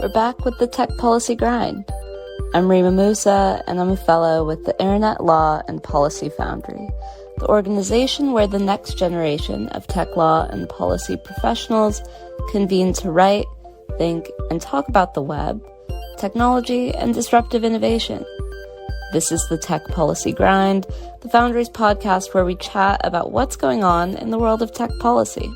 We're back with the Tech Policy Grind. I'm Rima Musa, and I'm a fellow with the Internet Law and Policy Foundry, the organization where the next generation of tech law and policy professionals convene to write, think, and talk about the web, technology, and disruptive innovation. This is the Tech Policy Grind, the Foundry's podcast where we chat about what's going on in the world of tech policy.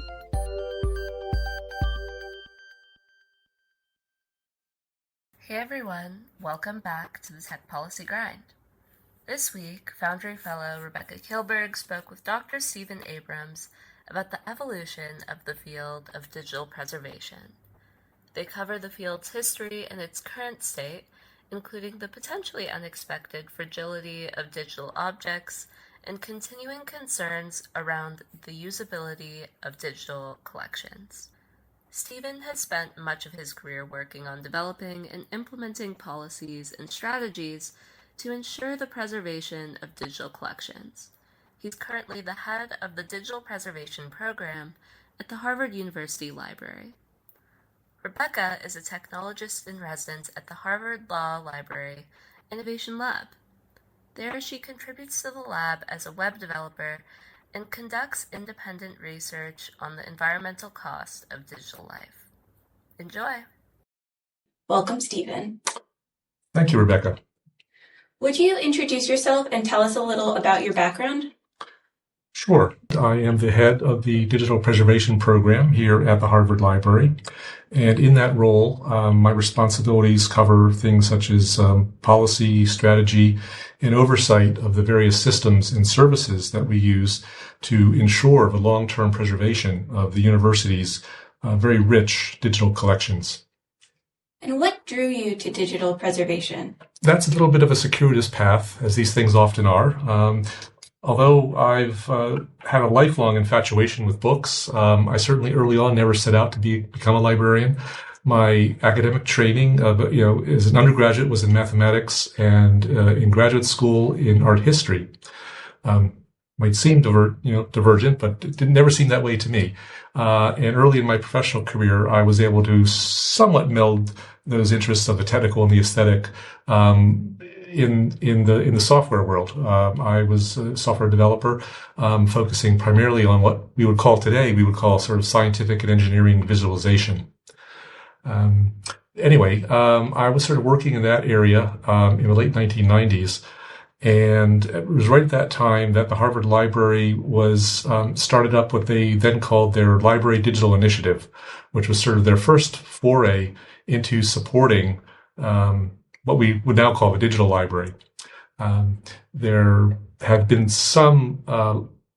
Hey everyone, welcome back to the Tech Policy Grind. This week, Foundry fellow Rebecca Kilberg spoke with Dr. Stephen Abrams about the evolution of the field of digital preservation. They cover the field's history and its current state, including the potentially unexpected fragility of digital objects and continuing concerns around the usability of digital collections. Stephen has spent much of his career working on developing and implementing policies and strategies to ensure the preservation of digital collections. He's currently the head of the Digital Preservation Program at the Harvard University Library. Rebecca is a technologist in residence at the Harvard Law Library Innovation Lab. There, she contributes to the lab as a web developer and conducts independent research on the environmental cost of digital life. Enjoy. Welcome, Stephen. Thank you, Rebecca. Would you introduce yourself and tell us a little about your background? Sure. I am the head of the Digital Preservation Program here at the Harvard Library. And in that role, my responsibilities cover things such as policy, strategy, and oversight of the various systems and services that we use to ensure the long-term preservation of the university's very rich digital collections. And what drew you to digital preservation? That's a little bit of a circuitous path, as these things often are. Although I've had a lifelong infatuation with books, I certainly early on never set out to become a librarian. My academic training, as an undergraduate, was in mathematics, and in graduate school in art history. Might seem divergent, but it never seemed that way to me. And early in my professional career, I was able to somewhat meld those interests of the technical and the aesthetic in the software world. I was a software developer, focusing primarily on what we would call sort of scientific and engineering visualization. I was sort of working in that area in the late 1990s. And it was right at that time that the Harvard Library was started up what they then called their Library Digital Initiative, which was sort of their first foray into supporting what we would now call the digital library. There had been some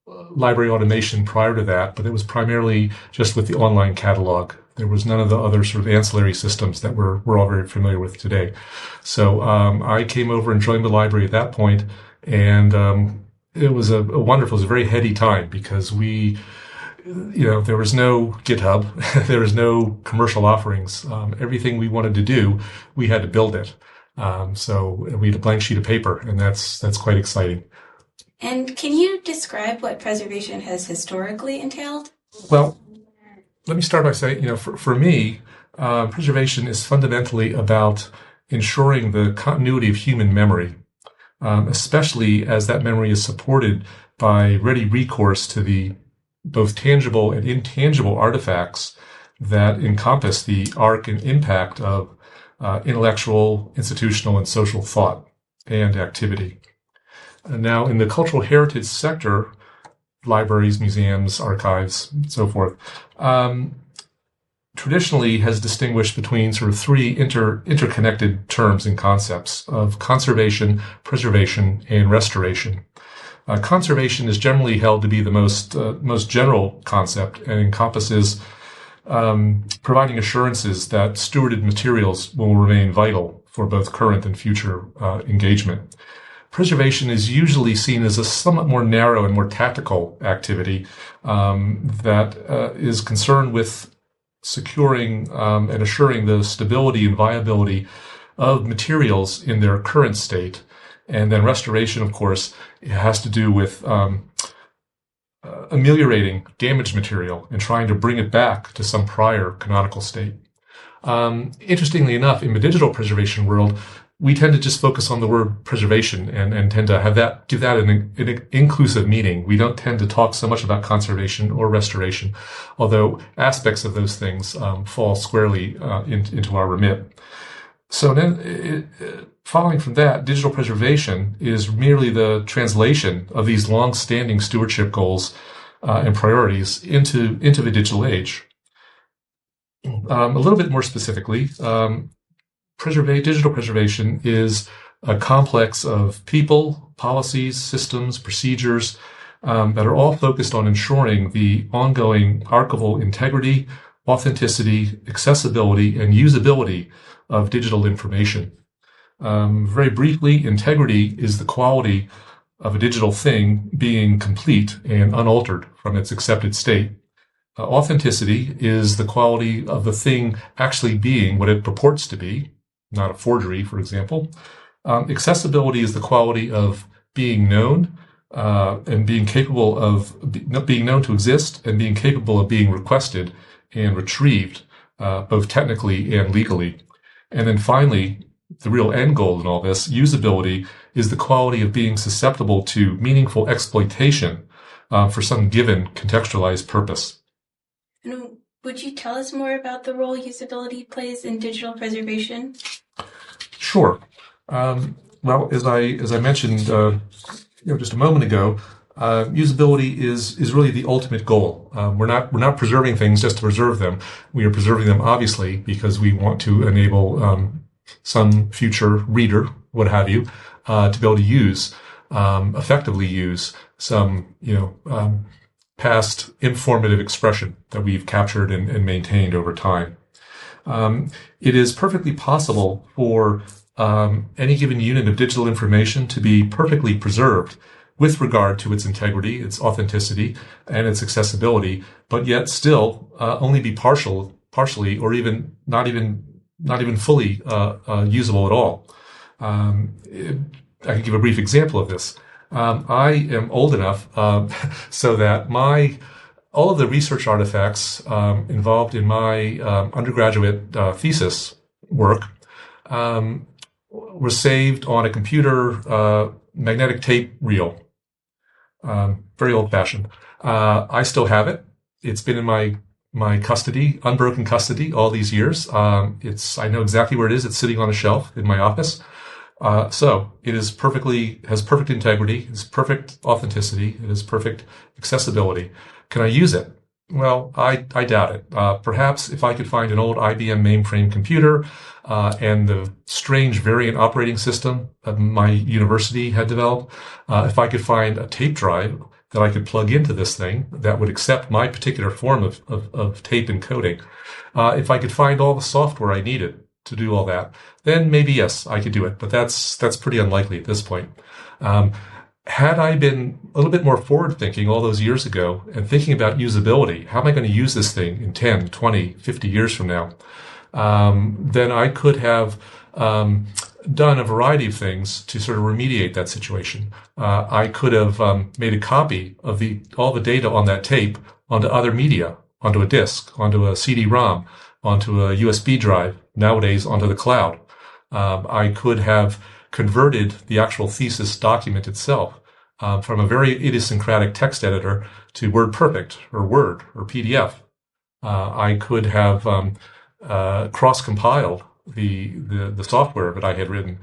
library automation prior to that, but it was primarily just with the online catalog. There was none of the other sort of ancillary systems that we're all very familiar with today. So I came over and joined the library at that point, and it was a very heady time because there was no GitHub, there was no commercial offerings. Everything we wanted to do, we had to build it. So we had a blank sheet of paper, and that's quite exciting. And can you describe what preservation has historically entailed? Well, let me start by saying, for me, preservation is fundamentally about ensuring the continuity of human memory, especially as that memory is supported by ready recourse to the both tangible and intangible artifacts that encompass the arc and impact of intellectual, institutional, and social thought and activity. And now, in the cultural heritage sector, libraries, museums, archives, and so forth, traditionally has distinguished between sort of three interconnected terms and concepts of conservation, preservation, and restoration. Conservation is generally held to be the most general concept and encompasses providing assurances that stewarded materials will remain vital for both current and future engagement. Preservation is usually seen as a somewhat more narrow and more tactical activity that is concerned with securing and assuring the stability and viability of materials in their current state. And then restoration, of course, it has to do with ameliorating damaged material and trying to bring it back to some prior canonical state. Interestingly enough, in the digital preservation world, we tend to just focus on the word preservation and tend to give that an inclusive meaning. We don't tend to talk so much about conservation or restoration, although aspects of those things fall squarely into our remit. So then, following from that, digital preservation is merely the translation of these long-standing stewardship goals and priorities into the digital age. A little bit more specifically, digital preservation is a complex of people, policies, systems, procedures that are all focused on ensuring the ongoing archival integrity, authenticity, accessibility, and usability of digital information. Very briefly, integrity is the quality of a digital thing being complete and unaltered from its accepted state. Authenticity is the quality of the thing actually being what it purports to be, not a forgery, for example. Accessibility is the quality of being known and being capable of being known to exist and being capable of being requested and retrieved, both technically and legally. And then finally, the real end goal in all this, usability, is the quality of being susceptible to meaningful exploitation for some given contextualized purpose. And would you tell us more about the role usability plays in digital preservation? Sure. Well, as I mentioned, just a moment ago, usability is really the ultimate goal. We're not preserving things just to preserve them. We are preserving them obviously because we want to enable some future reader, what have you, to be able to use effectively use some past informative expression that we've captured and maintained over time. It is perfectly possible for any given unit of digital information to be perfectly preserved with regard to its integrity, its authenticity, and its accessibility, but yet still only be partially, or even not even fully usable at all. I can give a brief example of this. I am old enough so that all of the research artifacts involved in my undergraduate thesis work were saved on a computer magnetic tape reel. Very old-fashioned. I still have it. It's been in my custody, unbroken custody, all these years. I know exactly where it is. It's sitting on a shelf in my office. So it has perfect integrity, it has perfect authenticity, it has perfect accessibility. Can I use it? Well, I doubt it. Perhaps if I could find an old IBM mainframe computer and the strange variant operating system that my university had developed, if I could find a tape drive that I could plug into this thing that would accept my particular form of tape encoding, if I could find all the software I needed to do all that, then maybe yes, I could do it. But that's pretty unlikely at this point. Had I been a little bit more forward-thinking all those years ago and thinking about usability, how am I going to use this thing in 10, 20, 50 years from now, then I could have done a variety of things to sort of remediate that situation. I could have made a copy of all the data on that tape onto other media, onto a disk, onto a CD-ROM, onto a USB drive, nowadays onto the cloud. I could have converted the actual thesis document itself from a very idiosyncratic text editor to WordPerfect or Word or PDF. I could have cross-compiled the software that I had written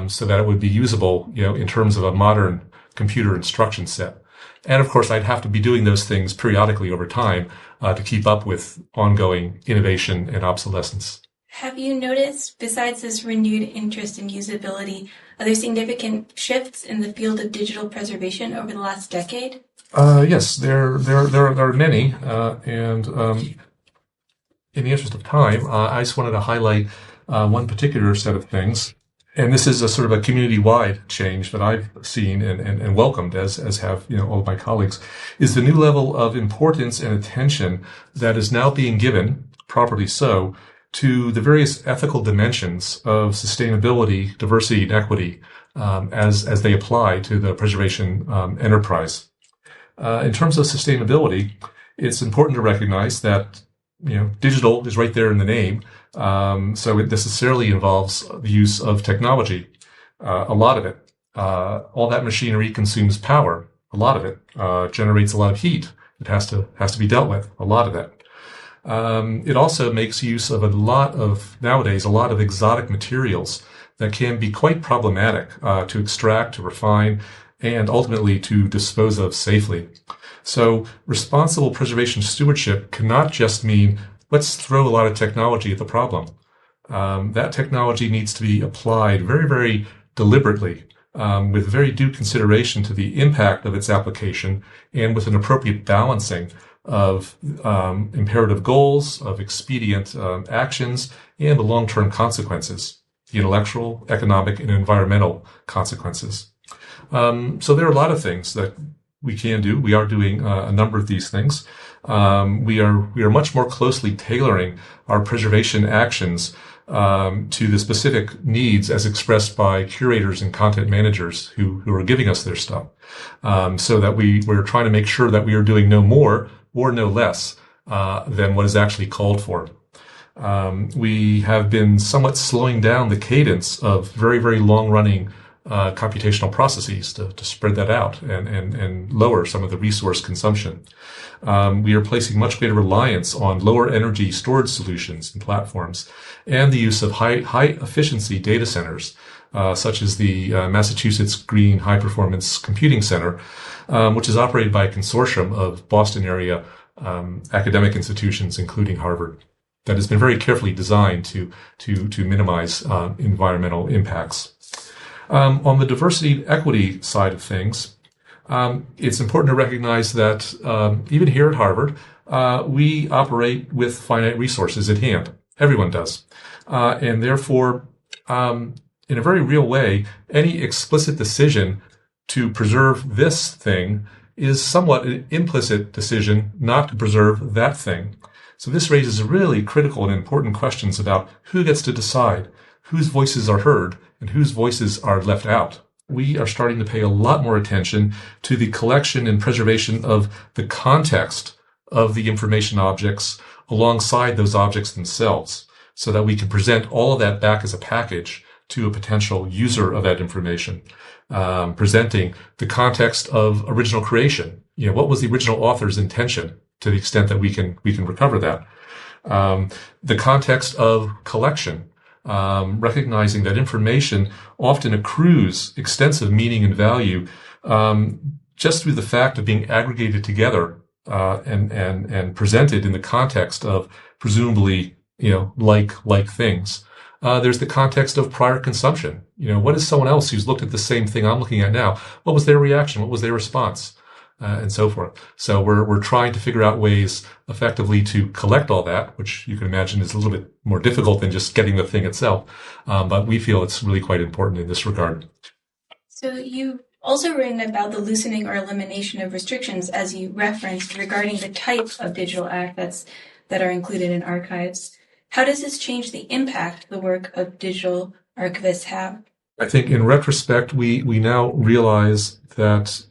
so that it would be usable, in terms of a modern computer instruction set. And of course, I'd have to be doing those things periodically over time to keep up with ongoing innovation and obsolescence. Have you noticed, besides this renewed interest in usability, are there significant shifts in the field of digital preservation over the last decade? Yes, there are many, and in the interest of time, I just wanted to highlight one particular set of things. And this is a sort of a community-wide change that I've seen and welcomed, as have all of my colleagues, is the new level of importance and attention that is now being given, properly so, to the various ethical dimensions of sustainability, diversity, and equity as they apply to the preservation enterprise. In terms of sustainability, it's important to recognize that digital is right there in the name. So it necessarily involves the use of technology. A lot of it. All that machinery consumes power. A lot of it generates a lot of heat. It has to be dealt with. A lot of it. It also makes use of nowadays, a lot of exotic materials that can be quite problematic to extract, to refine, and ultimately to dispose of safely. So responsible preservation stewardship cannot just mean let's throw a lot of technology at the problem. That technology needs to be applied very, very deliberately, with very due consideration to the impact of its application and with an appropriate balancing of imperative goals, of expedient actions, and the long-term consequences, the intellectual, economic, and environmental consequences. So there are a lot of things that we can do. We are doing a number of these things. We are much more closely tailoring our preservation actions to the specific needs as expressed by curators and content managers who are giving us their stuff, so that we're trying to make sure that we are doing no more or no less than what is actually called for. We have been somewhat slowing down the cadence of very, very long-running computational processes to spread that out and lower some of the resource consumption. We are placing much greater reliance on lower energy storage solutions and platforms and the use of high efficiency data centers, such as the Massachusetts Green High Performance Computing Center, which is operated by a consortium of Boston area academic institutions, including Harvard, that has been very carefully designed to minimize environmental impacts. On the diversity and equity side of things, it's important to recognize that even here at Harvard, we operate with finite resources at hand. Everyone does. And therefore, in a very real way, any explicit decision to preserve this thing is somewhat an implicit decision not to preserve that thing. So this raises really critical and important questions about who gets to decide, whose voices are heard, and whose voices are left out. We are starting to pay a lot more attention to the collection and preservation of the context of the information objects alongside those objects themselves, so that we can present all of that back as a package to a potential user of that information, presenting the context of original creation. What was the original author's intention, to the extent that we can recover that. The context of collection, recognizing that information often accrues extensive meaning and value just through the fact of being aggregated together and presented in the context of presumably like things. There's the context of prior consumption. What is someone else who's looked at the same thing I'm looking at now? What was their reaction? What was their response? And so forth. So we're trying to figure out ways effectively to collect all that, which you can imagine is a little bit more difficult than just getting the thing itself. But we feel it's really quite important in this regard. So you've also written about the loosening or elimination of restrictions, as you referenced, regarding the type of digital assets that are included in archives. How does this change the impact the work of digital archivists have? I think in retrospect, we now realize that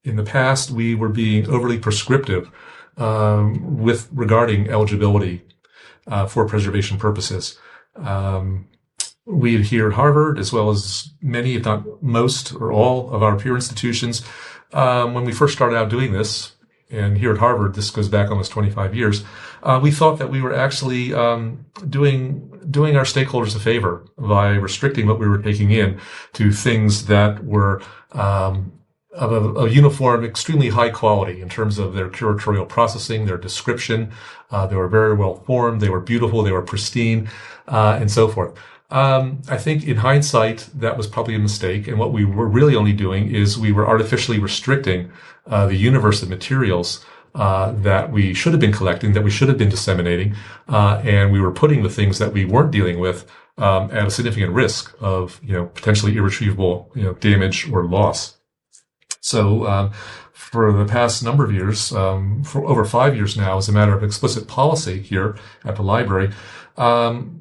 in the past, we were being overly prescriptive regarding eligibility for preservation purposes. We here at Harvard, as well as many, if not most or all of our peer institutions, when we first started out doing this, and here at Harvard, this goes back almost 25 years, we thought that we were actually doing our stakeholders a favor by restricting what we were taking in to things that were of a uniform, extremely high quality in terms of their curatorial processing, their description. They were very well formed, they were beautiful, they were pristine, and so forth. I think in hindsight, that was probably a mistake. And what we were really only doing is we were artificially restricting the universe of materials that we should have been collecting, that we should have been disseminating, and we were putting the things that we weren't dealing with at a significant risk of potentially irretrievable damage or loss. So for the past number of years, for over 5 years now, as a matter of explicit policy here at the library,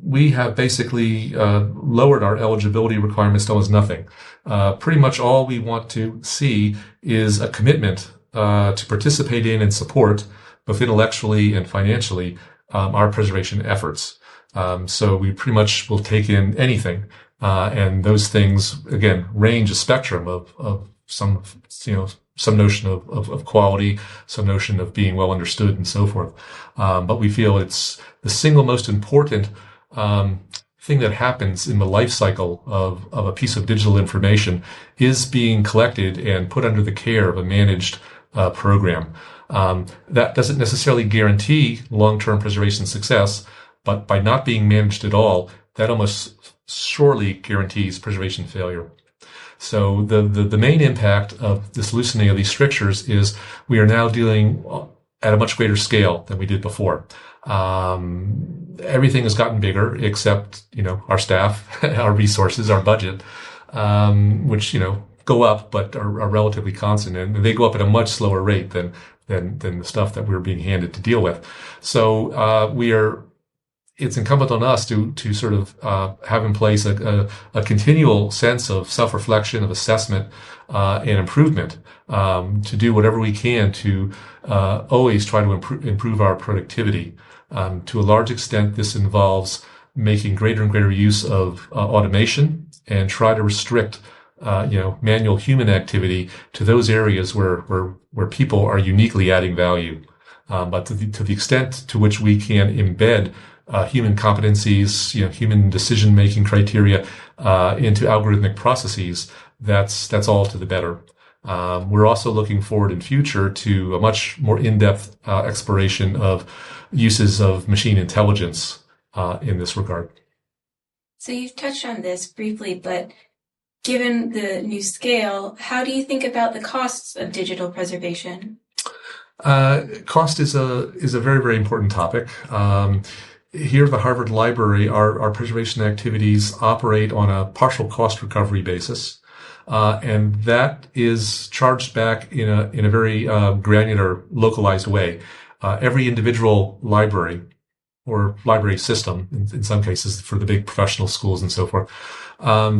we have basically lowered our eligibility requirements to almost nothing. Pretty much all we want to see is a commitment to participate in and support, both intellectually and financially, our preservation efforts. So we pretty much will take in anything. And those things, again, range a spectrum of some, some notion of quality, some notion of being well understood and so forth. But we feel it's the single most important, thing that happens in the life cycle of a piece of digital information is being collected and put under the care of a managed program. That doesn't necessarily guarantee long-term preservation success, but by not being managed at all, that almost surely guarantees preservation failure. So the main impact of this loosening of these strictures is we are now dealing at a much greater scale than we did before. Everything has gotten bigger except, our staff, our resources, our budget, which, go up, but are relatively constant, and they go up at a much slower rate than the stuff that we're being handed to deal with. So, it's incumbent on us to sort of, have in place a continual sense of self-reflection, of assessment, and improvement, to do whatever we can to, always try to improve our productivity. To a large extent, this involves making greater and greater use of automation and try to restrict, manual human activity to those areas where people are uniquely adding value. But to the extent to which we can embed human competencies, human decision-making criteria into algorithmic processes, that's all to the better. We're also looking forward in future to a much more in-depth exploration of uses of machine intelligence in this regard. So you've touched on this briefly, but given the new scale, how do you think about the costs of digital preservation? Cost is a very, very important topic. Here at the Harvard Library, our preservation activities operate on a partial cost recovery basis. And that is charged back in a very granular, localized way. Every individual library or library system, in some cases for the big professional schools and so forth,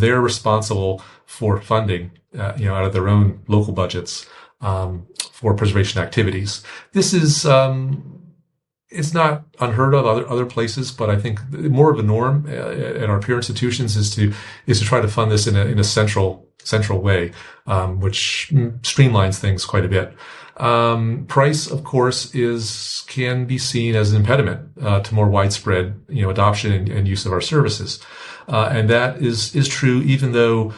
they're responsible for funding, out of their own local budgets, for preservation activities. This is, it's not unheard of other places, but I think more of a norm at our peer institutions is to try to fund this in a central way, which streamlines things quite a bit. Price, of course, can be seen as an impediment to more widespread, adoption and use of our services. And that is true even though,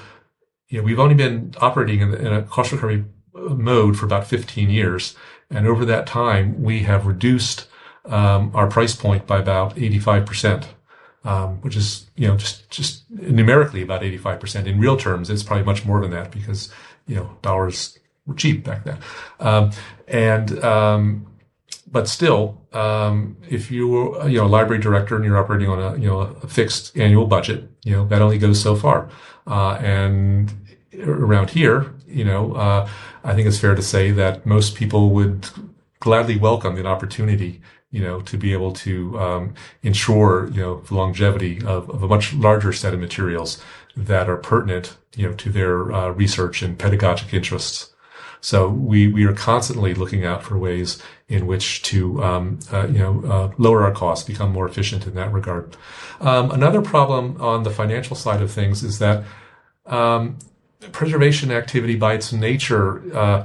we've only been operating in a cost recovery mode for about 15 years. And over that time, we have reduced our price point by about 85%, which is, just numerically about 85%. In real terms, it's probably much more than that because, dollars were cheap back then. But still, if you're, a library director and you're operating on a fixed annual budget, that only goes so far. And around here, I think it's fair to say that most people would gladly welcome the opportunity, to be able to ensure, the longevity of a much larger set of materials that are pertinent, to their research and pedagogic interests. So we are constantly looking out for ways in which to, lower our costs, become more efficient in that regard. Another problem on the financial side of things is that preservation activity by its nature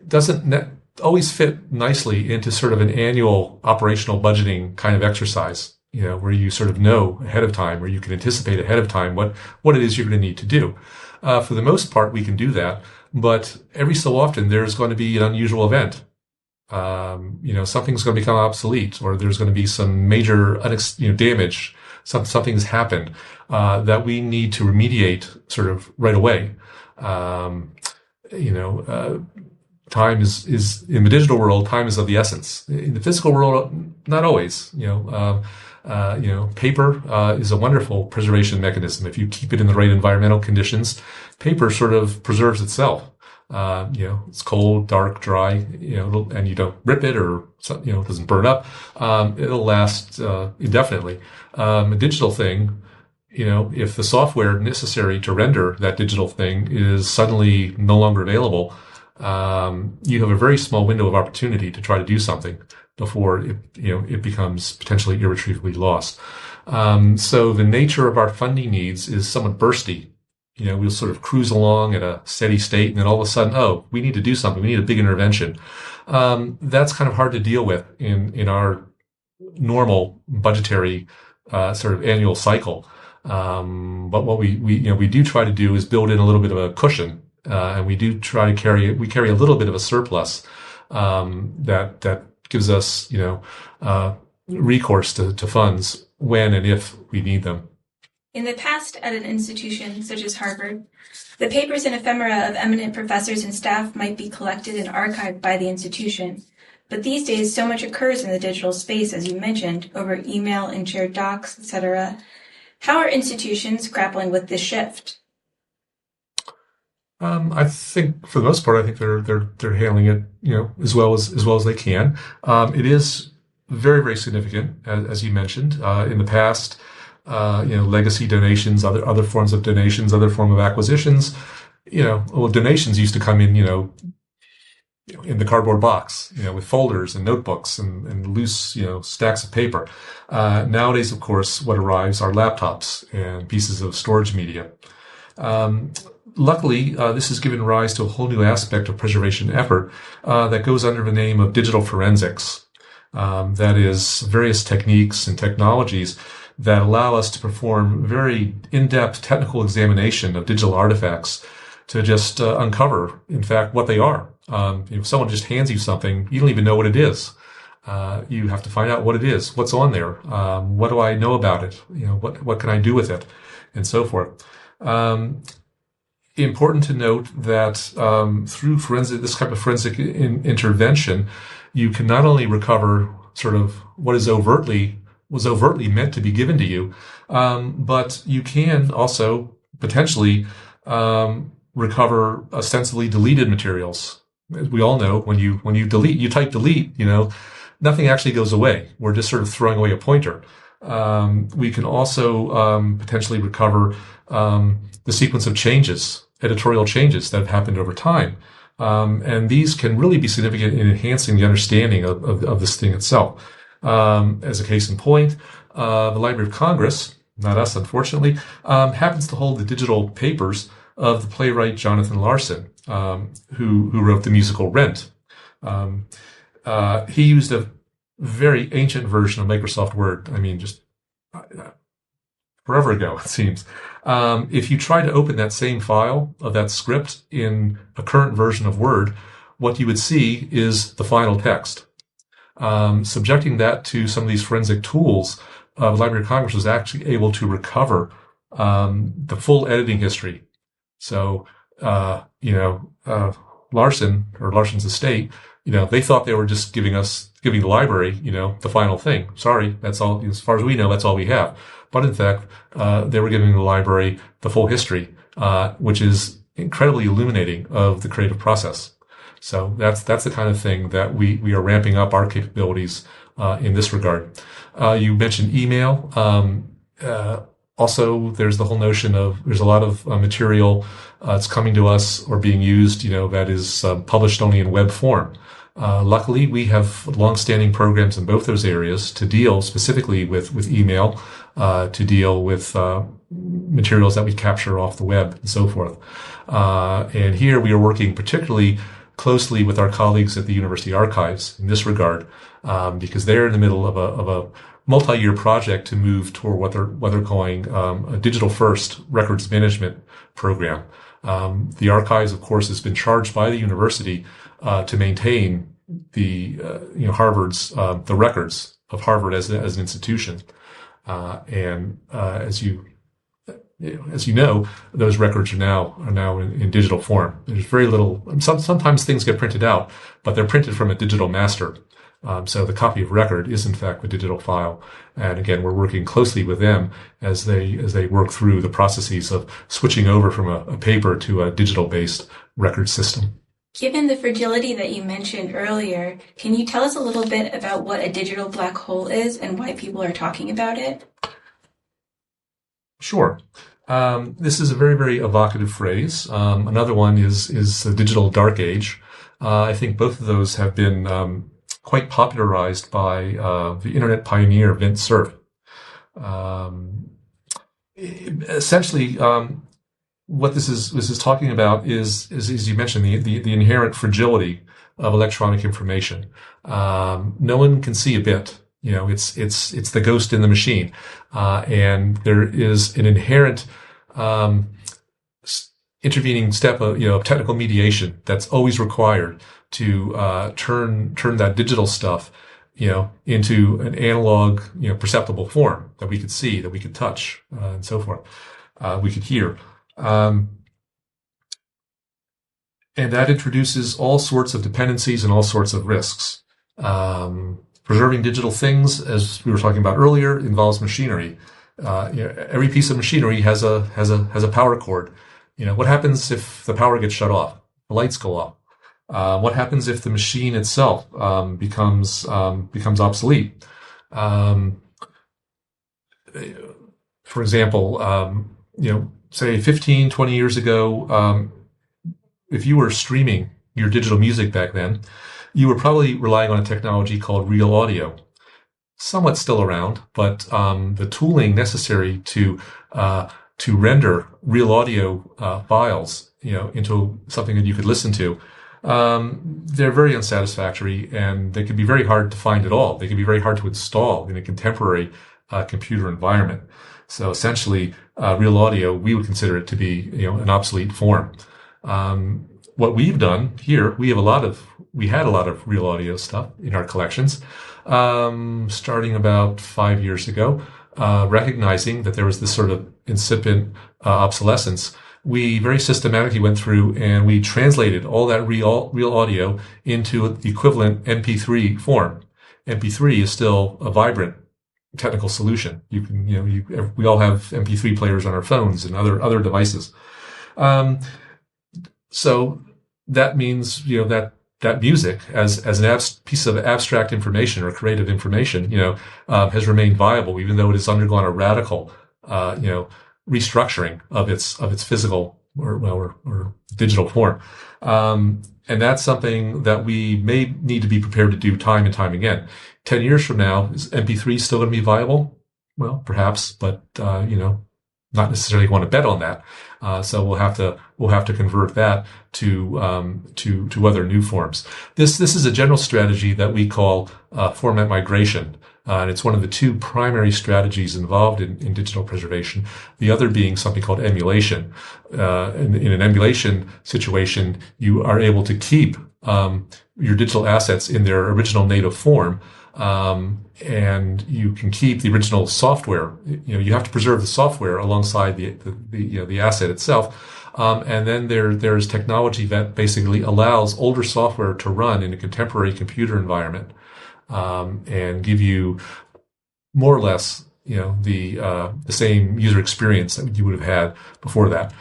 doesn't always fit nicely into sort of an annual operational budgeting kind of exercise, where you sort of know ahead of time, where you can anticipate ahead of time what it is you're going to need to do. For the most part, we can do that, but every so often there's going to be an unusual event. Something's going to become obsolete, or there's going to be some major, damage. Something's happened that we need to remediate sort of right away. Time is in the digital world, time is of the essence. In the physical world, not always. Paper is a wonderful preservation mechanism. If you keep it in the right environmental conditions, paper sort of preserves itself. It's cold, dark, dry, and you don't rip it or, it doesn't burn up. It'll last indefinitely. A digital thing, if the software necessary to render that digital thing is suddenly no longer available, you have a very small window of opportunity to try to do something before it becomes potentially irretrievably lost. So the nature of our funding needs is somewhat bursty. We'll sort of cruise along at a steady state, and then all of a sudden, oh, we need to do something. We need a big intervention. That's kind of hard to deal with in our normal budgetary sort of annual cycle. But what we do try to do is build in a little bit of a cushion, and we do try to carry a little bit of a surplus that gives us recourse to funds when and if we need them. In the past, at an institution such as Harvard, the papers and ephemera of eminent professors and staff might be collected and archived by the institution. But these days, so much occurs in the digital space, as you mentioned, over email and shared docs, etc. How are institutions grappling with this shift? I think, for the most part, I think they're handling it, as well as they can. It is very, very significant, as you mentioned. In the past, legacy donations, other forms of donations, other form of acquisitions. Donations used to come in, in the cardboard box, with folders and notebooks and loose, stacks of paper. Nowadays, of course, what arrives are laptops and pieces of storage media. Luckily, this has given rise to a whole new aspect of preservation effort that goes under the name of digital forensics. That is, various techniques and technologies that allow us to perform very in-depth technical examination of digital artifacts to just uncover, in fact, what they are. If someone just hands you something, you don't even know what it is. You have to find out what it is, what's on there, what do I know about it, what can I do with it, and so forth. Important to note that through this type of forensic intervention, you can not only recover sort of what was overtly meant to be given to you, but you can also potentially recover ostensibly deleted materials. As we all know, when you delete, you type delete, nothing actually goes away. We're just sort of throwing away a pointer. We can also potentially recover the sequence of changes, editorial changes that have happened over time. And these can really be significant in enhancing the understanding of this thing itself. As a case in point, the Library of Congress, not us unfortunately, happens to hold the digital papers of the playwright Jonathan Larson, who wrote the musical Rent. He used a very ancient version of Microsoft Word. I mean, just forever ago, it seems. If you try to open that same file of that script in a current version of Word, what you would see is the final text. Subjecting that to some of these forensic tools, the Library of Congress was actually able to recover the full editing history. So, Larson's estate, they thought they were just giving the library, the final thing. Sorry, that's all, as far as we know, that's all we have. But in fact, they were giving the library the full history, which is incredibly illuminating of the creative process. So that's the kind of thing that we are ramping up our capabilities in this regard. You mentioned email. Also, there's the whole notion of there's a lot of material that's coming to us or being used, that is published only in web form. Luckily, we have long-standing programs in both those areas to deal specifically with email, to deal with materials that we capture off the web and so forth. And here we are working particularly closely with our colleagues at the University Archives in this regard, because they're in the middle of a multi-year project to move toward what they're calling a digital-first records management program. The Archives, of course, has been charged by the university to maintain the Harvard's the records of Harvard as an institution, and as you know, those records are now in digital form. There's very little. Sometimes things get printed out, but they're printed from a digital master. So the copy of record is in fact a digital file. And again, we're working closely with them as they work through the processes of switching over from a paper to a digital-based record system. Given the fragility that you mentioned earlier, can you tell us a little bit about what a digital black hole is and why people are talking about it? Sure. This is a very, very evocative phrase. Another one is the digital dark age. I think both of those have been quite popularized by the internet pioneer Vint Cerf. Essentially, what this is talking about is as you mentioned, the inherent fragility of electronic information. No one can see a bit. It's the ghost in the machine, and there is an inherent intervening step of technical mediation that's always required to turn that digital stuff into an analog perceptible form that we could see, that we could touch, and so forth. We could hear. And that introduces all sorts of dependencies and all sorts of risks. Preserving digital things, as we were talking about earlier, involves machinery. Every piece of machinery has a power cord. What happens if the power gets shut off? The lights go off. What happens if the machine itself becomes obsolete? For example, say 15, 20 years ago, if you were streaming your digital music back then, you were probably relying on a technology called real audio. Somewhat still around, but the tooling necessary to render real audio files, into something that you could listen to, they're very unsatisfactory, and they can be very hard to find at all. They can be very hard to install in a contemporary computer environment. So essentially, real audio, we would consider it to be, an obsolete form. What we've done here, we had a lot of real audio stuff in our collections, starting about 5 years ago, recognizing that there was this sort of incipient obsolescence. We very systematically went through and we translated all that real audio into the equivalent MP3 form. MP3 is still a vibrant technical solution. You can, we all have MP3 players on our phones and other devices. So that means, that music as an piece of abstract information or creative information, has remained viable, even though it has undergone a radical, restructuring of its physical or digital form. And that's something that we may need to be prepared to do time and time again. 10 years from now, is MP3 still going to be viable? Well, perhaps, but, not necessarily want to bet on that. So we'll have to convert that to other new forms. This is a general strategy that we call format migration. And it's one of the two primary strategies involved in digital preservation. The other being something called emulation. In an emulation situation, you are able to keep your digital assets in their original native form. And you can keep the original software. You have to preserve the software alongside the asset itself. And then there's technology that basically allows older software to run in a contemporary computer environment, and give you more or less, the same user experience that you would have had before that.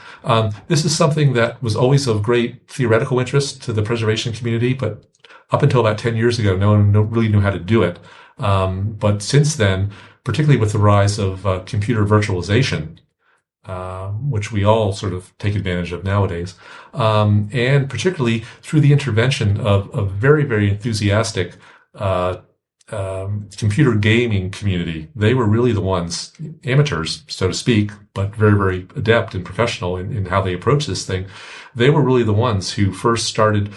This is something that was always of great theoretical interest to the preservation community, but up until about 10 years ago, no one really knew how to do it. But since then, particularly with the rise of computer virtualization, which we all sort of take advantage of nowadays, and particularly through the intervention of very, very enthusiastic computer gaming community. They were really the ones, amateurs, so to speak, but very, very adept and professional in how they approach this thing. They were really the ones who first started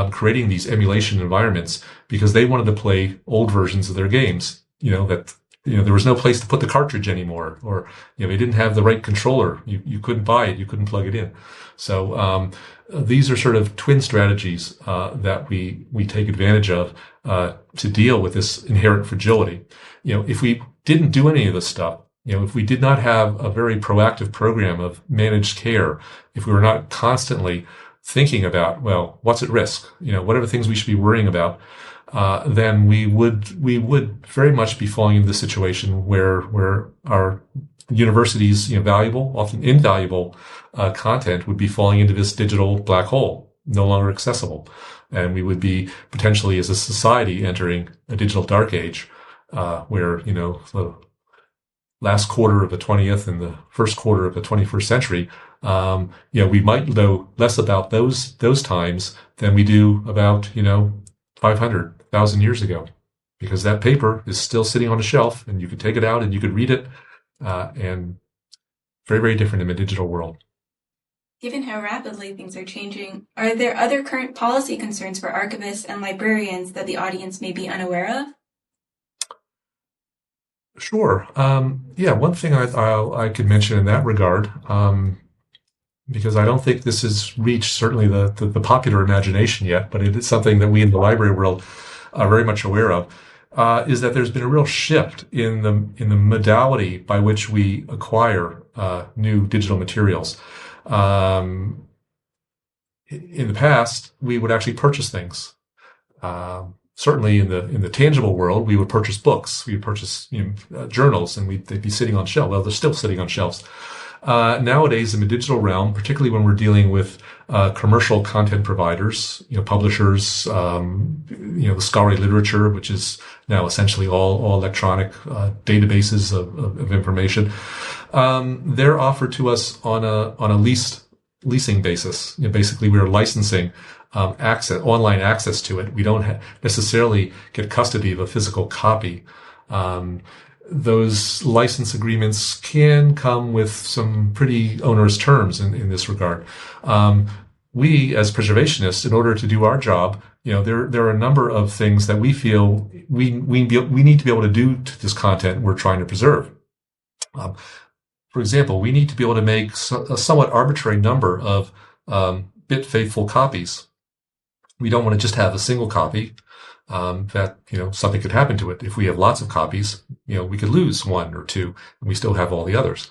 creating these emulation environments because they wanted to play old versions of their games. There was no place to put the cartridge anymore, or they didn't have the right controller. You couldn't buy it, you couldn't plug it in. So these are sort of twin strategies that we take advantage of to deal with this inherent fragility. If we didn't do any of this stuff, if we did not have a very proactive program of managed care, if we were not constantly thinking about, well, what's at risk, what are the things we should be worrying about, then we would very much be falling into the situation where our universities, valuable, often invaluable content would be falling into this digital black hole, no longer accessible. And we would be potentially, as a society, entering a digital dark age, where, last quarter of the 20th and the first quarter of the 21st century, we might know less about those times than we do about, 500,000 years ago, because that paper is still sitting on a shelf and you could take it out and you could read it, and very, very different in the digital world. Given how rapidly things are changing, are there other current policy concerns for archivists and librarians that the audience may be unaware of? Sure. One thing I could mention in that regard, because I don't think this has reached certainly the popular imagination yet, but it is something that we in the library world are very much aware of, is that there's been a real shift in the modality by which we acquire new digital materials. In the past, we would actually purchase things. Certainly in the tangible world, we would purchase books, we would purchase journals, and they'd be sitting on shelves. Well, they're still sitting on shelves. Nowadays, in the digital realm, particularly when we're dealing with commercial content providers, publishers, the scholarly literature, which is now essentially all electronic databases of information, they're offered to us on a leasing basis. Basically, we're licensing online access to it. We don't necessarily get custody of a physical copy. Those license agreements can come with some pretty onerous terms in this regard. We, as preservationists, in order to do our job, there are a number of things that we feel we need to be able to do to this content we're trying to preserve. For example, we need to be able to make a somewhat arbitrary number of bit faithful copies. We don't want to just have a single copy. That something could happen to it. If we have lots of copies, we could lose one or two, and we still have all the others.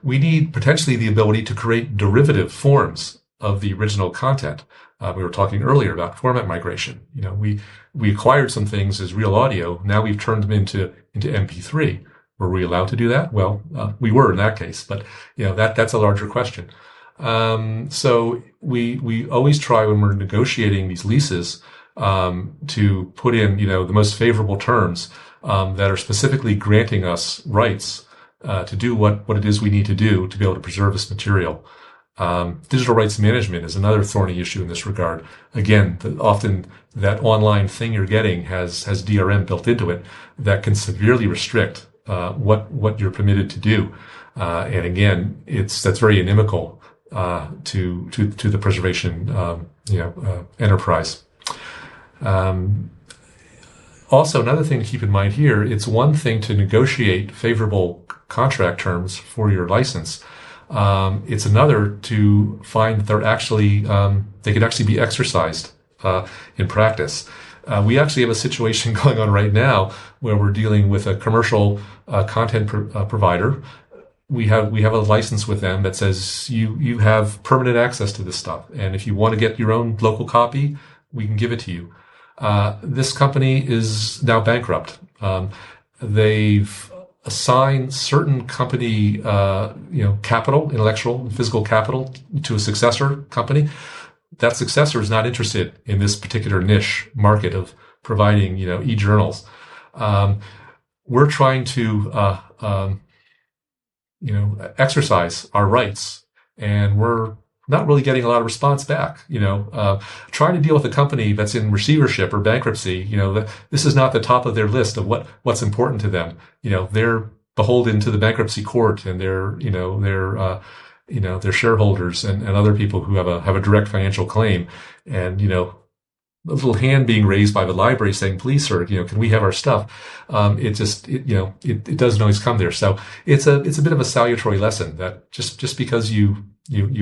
We need potentially the ability to create derivative forms of the original content. We were talking earlier about format migration. We acquired some things as real audio. Now we've turned them into MP3. Were we allowed to do that? Well, we were in that case, but that's a larger question. So we always try when we're negotiating these leases to put in, the most favorable terms that are specifically granting us rights to do what it is we need to do to be able to preserve this material. Digital rights management is another thorny issue in this regard. Again, often that online thing you're getting has DRM built into it that can severely restrict what you're permitted to do. And again, that's very inimical to the preservation enterprise. Also, another thing to keep in mind here, it's one thing to negotiate favorable contract terms for your license. It's another to find that they could actually be exercised in practice. We actually have a situation going on right now where we're dealing with a commercial content provider. We have a license with them that says you have permanent access to this stuff, and if you want to get your own local copy, we can give it to you. This company is now bankrupt. They've assigned certain company, capital, intellectual and physical capital to a successor company. That successor is not interested in this particular niche market of providing, e-journals. We're trying to, exercise our rights, and we're not really getting a lot of response back. Trying to deal with a company that's in receivership or bankruptcy, this is not the top of their list of what's important to them. They're beholden to the bankruptcy court and their shareholders and other people who have a direct financial claim. And, a little hand being raised by the library saying, please, sir, can we have our stuff? It doesn't always come there. So it's a bit of a salutary lesson that just because you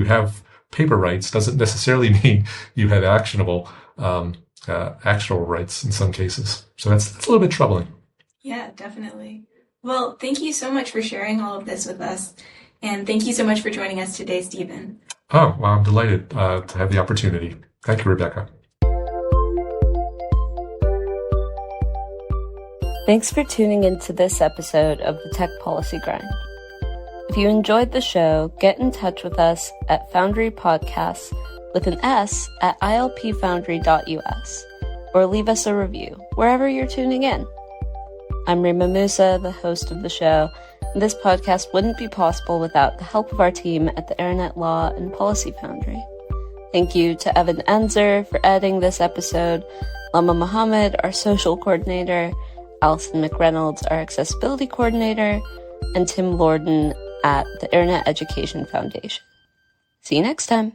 have paper rights doesn't necessarily mean you have actionable rights in some cases. So that's a little bit troubling. Yeah, definitely. Well, thank you so much for sharing all of this with us. And thank you so much for joining us today, Stephen. Oh, well, I'm delighted to have the opportunity. Thank you, Rebecca. Thanks for tuning into this episode of the Tech Policy Grind. If you enjoyed the show, get in touch with us at Foundry Podcasts with an S at ilpfoundry.us, or leave us a review wherever you're tuning in. I'm Rima Musa, the host of the show, This podcast wouldn't be possible without the help of our team at the Internet Law and Policy Foundry. Thank you to Evan Enzer for editing this episode, Lama Muhammad, our social coordinator, Allison McReynolds, our accessibility coordinator, and Tim Lorden at the Internet Education Foundation. See you next time.